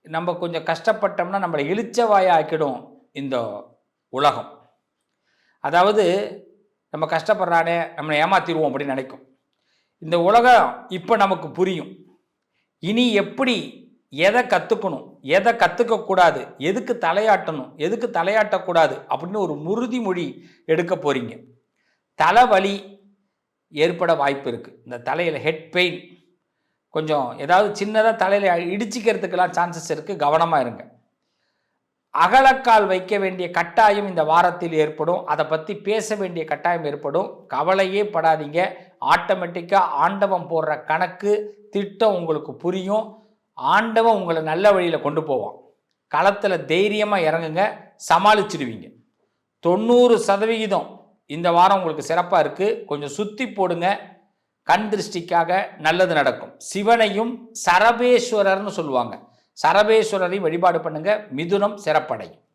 நம்ம கொஞ்சம் கஷ்டப்பட்டோம்னா நம்மளை இளிச்சவாயா ஆக்கிடும் இந்த உலகம். அதாவது நம்ம கஷ்டப்படுறானே நம்மளை ஏமாத்திடுவோம் அப்படின்னு நினைக்கும். இந்த உலகம் இப்போ நமக்கு புரியும். இனி எப்படி எதை கற்றுக்கணும், எதை கற்றுக்கக்கூடாது, எதுக்கு தலையாட்டணும், எதுக்கு தலையாட்டக்கூடாது அப்படின்னு ஒரு உறுதிமொழி எடுக்க போகிறீங்க. தலைவலி ஏற்பட வாய்ப்பு இருக்குது. இந்த தலையில் ஹெட் பெயின் கொஞ்சம் ஏதாவது சின்னதாக தலையில் இடிச்சிக்கிறதுக்கெல்லாம் சான்சஸ் இருக்குது. கவனமாக இருங்க. அகலக்கால் வைக்க வேண்டிய கட்டாயம் இந்த வாரத்தில் ஏற்படும். அதை பற்றி பேச வேண்டிய கட்டாயம் ஏற்படும். கவலையே படாதீங்க. ஆட்டோமேட்டிக்காக ஆண்டவன் போடுற கணக்கு திட்டம் உங்களுக்கு புரியும். ஆண்டவன் உங்களை நல்ல வழியில் கொண்டு போவான். களத்தில் தைரியமாக இறங்குங்க, சமாளிச்சிடுவீங்க. 90% இந்த வாரம் உங்களுக்கு சிறப்பாக இருக்குது. கொஞ்சம் சுற்றி போடுங்க, கண் திருஷ்டிக்காக நல்லது நடக்கும். சிவனையும் சரபேஸ்வரர்னு சொல்லுவாங்க, சரபேஸ்வரரை வழிபாடு பண்ணுங்க. மிதுனம் சிறப்படையும்.